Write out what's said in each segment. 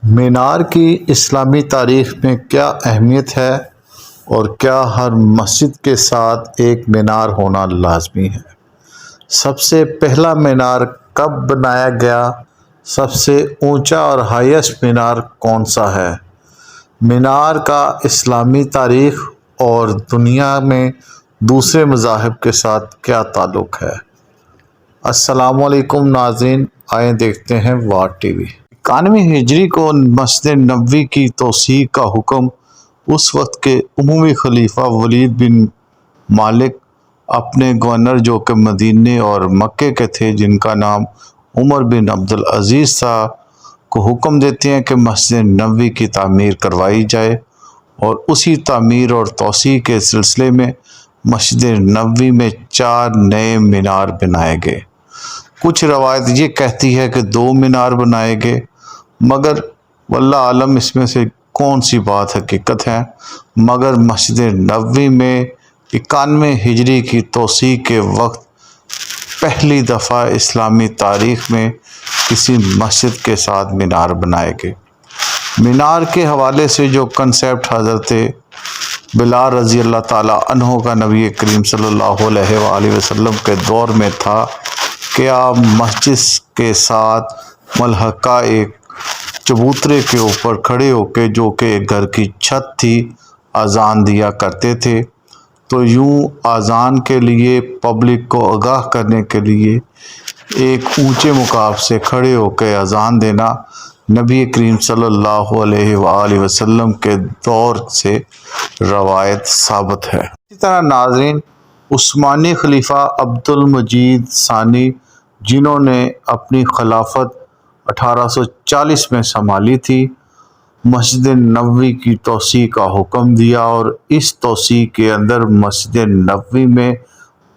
مینار کی اسلامی تاریخ میں کیا اہمیت ہے اور کیا ہر مسجد کے ساتھ ایک مینار ہونا لازمی ہے؟ سب سے پہلا مینار کب بنایا گیا؟ سب سے اونچا اور ہائیسٹ مینار کون سا ہے؟ مینار کا اسلامی تاریخ اور دنیا میں دوسرے مذاہب کے ساتھ کیا تعلق ہے؟ السلام علیکم ناظرین، آئیں دیکھتے ہیں واٹ ٹی وی۔ 91 ہجری کو مسجد نبوی کی توسیع کا حکم اس وقت کے عموی خلیفہ ولید بن مالک اپنے گورنر جو کہ مدینے اور مکے کے تھے، جن کا نام عمر بن عبدالعزیز تھا، کو حکم دیتے ہیں کہ مسجد نبوی کی تعمیر کروائی جائے، اور اسی تعمیر اور توسیع کے سلسلے میں مسجد نبوی میں 4 نئے مینار بنائے گئے۔ کچھ روایت یہ کہتی ہے کہ 2 مینار بنائے گئے، مگر واللہ عالم اس میں سے کون سی بات حقیقت ہے، مگر مسجد نبوی میں 91 ہجری کی توسیع کے وقت پہلی دفعہ اسلامی تاریخ میں کسی مسجد کے ساتھ مینار بنائے گئے۔ مینار کے حوالے سے جو کنسیپٹ حضرت بلال رضی اللہ تعالیٰ عنہ کا نبی کریم صلی اللہ علیہ وآلہ وسلم کے دور میں تھا کہ آپ مسجد کے ساتھ ملحقہ ایک چبوترے کے اوپر کھڑے ہو کے، جو کہ ایک گھر کی چھت تھی، اذان دیا کرتے تھے۔ تو یوں اذان کے لیے پبلک کو آگاہ کرنے کے لیے ایک اونچے مقام سے کھڑے ہو کے اذان دینا نبی کریم صلی اللہ علیہ وآلہ وسلم کے دور سے روایت ثابت ہے۔ اسی طرح ناظرین، عثمانی خلیفہ عبد المجید ثانی، جنہوں نے اپنی خلافت 1840 میں سنبھالی تھی، مسجد نبوی کی توسیع کا حکم دیا، اور اس توسیع کے اندر مسجد نبوی میں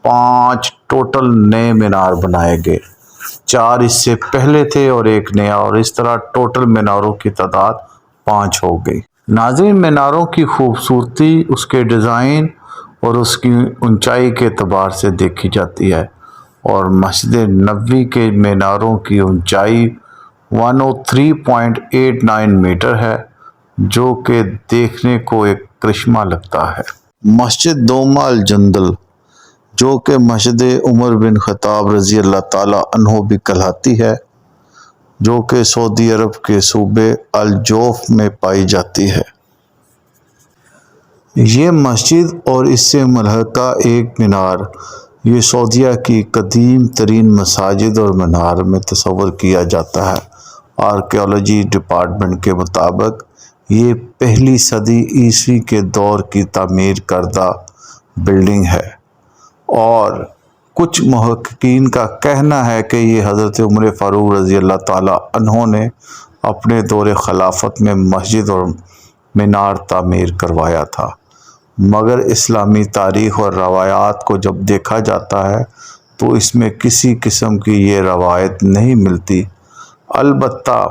5 ٹوٹل نئے مینار بنائے گئے۔ 4 اس سے پہلے تھے اور 1 نیا، اور اس طرح ٹوٹل میناروں کی تعداد 5 ہو گئی۔ ناظرین، میناروں کی خوبصورتی اس کے ڈیزائن اور اس کی اونچائی کے اعتبار سے دیکھی جاتی ہے، اور مسجد نبوی کے میناروں کی اونچائی 103.89 میٹر ہے، جو کہ دیکھنے کو ایک کرشمہ لگتا ہے۔ مسجد دومہ الجندل، جو کہ مسجد عمر بن خطاب رضی اللہ تعالیٰ عنہ بھی کہلاتی ہے، جو کہ سعودی عرب کے صوبے الجوف میں پائی جاتی ہے۔ یہ مسجد اور اس سے ملحقہ ایک مینار، یہ سعودیہ کی قدیم ترین مساجد اور مینار میں تصور کیا جاتا ہے۔ آرکیالوجی ڈپارٹمنٹ کے مطابق یہ پہلی صدی عیسوی کے دور کی تعمیر کردہ بلڈنگ ہے، اور کچھ محققین کا کہنا ہے کہ یہ حضرت عمر فاروق رضی اللہ تعالیٰ عنہ نے اپنے دور خلافت میں مسجد اور مینار تعمیر کروایا تھا، مگر اسلامی تاریخ اور روایات کو جب دیکھا جاتا ہے تو اس میں کسی قسم کی یہ روایت نہیں ملتی۔ البتہ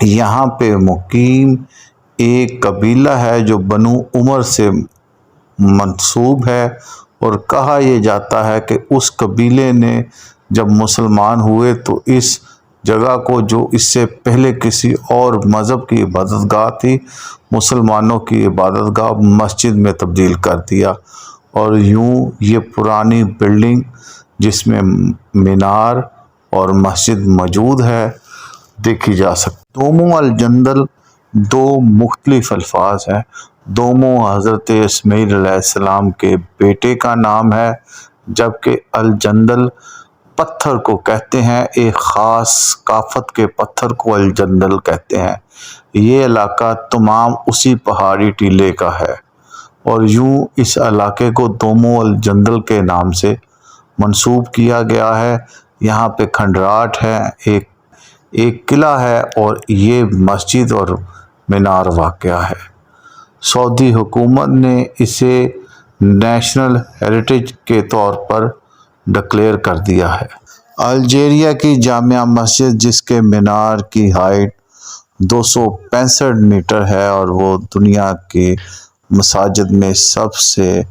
یہاں پہ مقیم ایک قبیلہ ہے جو بنو عمر سے منسوب ہے، اور کہا یہ جاتا ہے کہ اس قبیلے نے جب مسلمان ہوئے تو اس جگہ کو، جو اس سے پہلے کسی اور مذہب کی عبادت گاہ تھی، مسلمانوں کی عبادت گاہ مسجد میں تبدیل کر دیا، اور یوں یہ پرانی بلڈنگ جس میں مینار اور مسجد موجود ہے دیکھی جا سکتی۔ دومو الجندل 2 مختلف الفاظ ہیں۔ دومو حضرت اسماعیل علیہ السلام کے بیٹے کا نام ہے، جبکہ الجندل پتھر کو کہتے ہیں، ایک خاص ثقافت کے پتھر کو الجندل کہتے ہیں۔ یہ علاقہ تمام اسی پہاڑی ٹیلے کا ہے، اور یوں اس علاقے کو دومو الجندل کے نام سے منسوب کیا گیا ہے۔ یہاں پہ کھنڈرات ہے، ایک قلعہ ہے، اور یہ مسجد اور مینار واقع ہے۔ سعودی حکومت نے اسے نیشنل ہیریٹیج کے طور پر ڈکلیئر کر دیا ہے۔ الجیریا کی جامع مسجد، جس کے مینار کی ہائٹ 265 میٹر ہے، اور وہ دنیا کے مساجد میں سب سے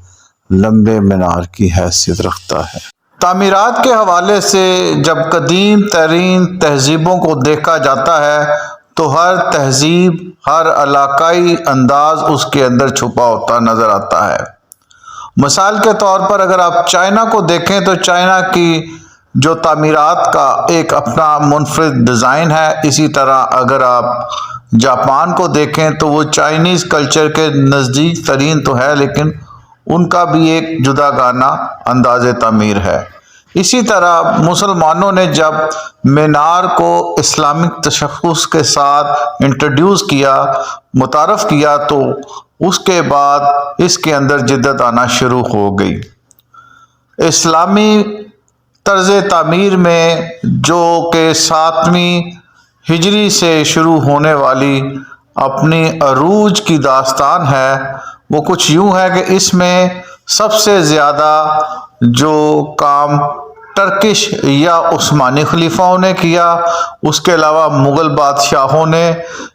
لمبے مینار کی حیثیت رکھتا ہے۔ تعمیرات کے حوالے سے جب قدیم ترین تہذیبوں کو دیکھا جاتا ہے تو ہر تہذیب، ہر علاقائی انداز اس کے اندر چھپا ہوتا نظر آتا ہے۔ مثال کے طور پر اگر آپ چائنا کو دیکھیں تو چائنا کی جو تعمیرات کا ایک اپنا منفرد ڈیزائن ہے، اسی طرح اگر آپ جاپان کو دیکھیں تو وہ چائنیز کلچر کے نزدیک ترین تو ہے، لیکن ان کا بھی ایک جدا گانا انداز تعمیر ہے۔ اسی طرح مسلمانوں نے جب مینار کو اسلامک تشخص کے ساتھ انٹروڈیوس کیا، متعارف کیا، تو اس کے بعد اس کے اندر جدت آنا شروع ہو گئی۔ اسلامی طرز تعمیر میں جو کہ 7ویں ہجری سے شروع ہونے والی اپنی عروج کی داستان ہے، وہ کچھ یوں ہے کہ اس میں سب سے زیادہ جو کام ٹرکش یا عثمانی خلیفاؤں نے کیا، اس کے علاوہ مغل بادشاہوں نے،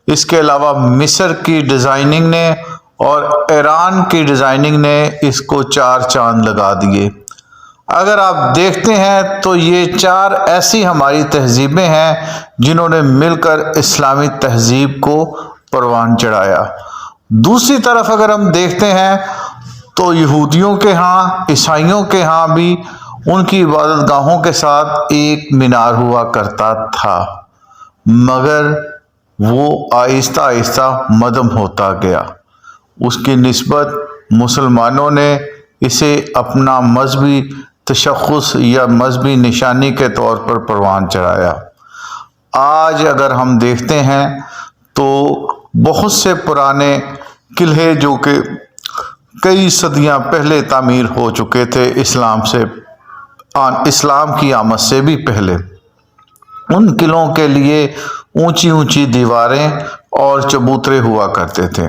اس کے علاوہ مصر کی ڈیزائننگ نے اور ایران کی ڈیزائننگ نے اس کو 4 چاند لگا دیے۔ اگر آپ دیکھتے ہیں تو یہ 4 ایسی ہماری تہذیبیں ہیں جنہوں نے مل کر اسلامی تہذیب کو پروان چڑھایا۔ دوسری طرف اگر ہم دیکھتے ہیں تو یہودیوں کے ہاں، عیسائیوں کے ہاں بھی ان کی عبادت گاہوں کے ساتھ ایک مینار ہوا کرتا تھا، مگر وہ آہستہ آہستہ مدھم ہوتا گیا۔ اس کی نسبت مسلمانوں نے اسے اپنا مذہبی تشخص یا مذہبی نشانی کے طور پر پروان چڑھایا۔ آج اگر ہم دیکھتے ہیں تو بہت سے پرانے قلعے جو کہ کئی صدیاں پہلے تعمیر ہو چکے تھے، اسلام کی آمد سے بھی پہلے، ان قلعوں کے لیے اونچی اونچی دیواریں اور چبوترے ہوا کرتے تھے۔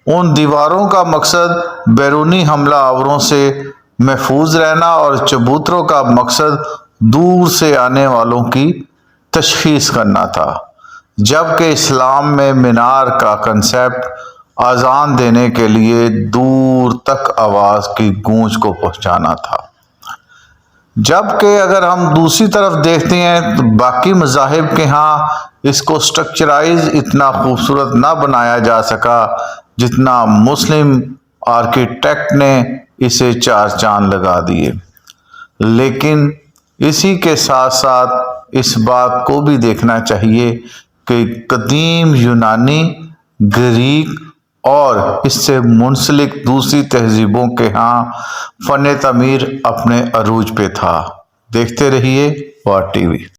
ان دیواروں کا مقصد بیرونی حملہ آوروں سے محفوظ رہنا اور چبوتروں کا مقصد دور سے آنے والوں کی تشخیص کرنا تھا، جبکہ اسلام میں مینار کا کنسیپٹ اذان دینے کے لیے دور تک آواز کی گونج کو پہنچانا تھا۔ جبکہ اگر ہم دوسری طرف دیکھتے ہیں تو باقی مذاہب کے ہاں اس کو سٹرکچرائز اتنا خوبصورت نہ بنایا جا سکا جتنا مسلم آرکیٹیکٹ نے اسے 4 چاند لگا دیے۔ لیکن اسی کے ساتھ ساتھ اس بات کو بھی دیکھنا چاہیے کہ قدیم یونانی، گریک اور اس سے منسلک دوسری تہذیبوں کے ہاں فن تعمیر اپنے عروج پہ تھا۔ دیکھتے رہیے وار ٹی وی۔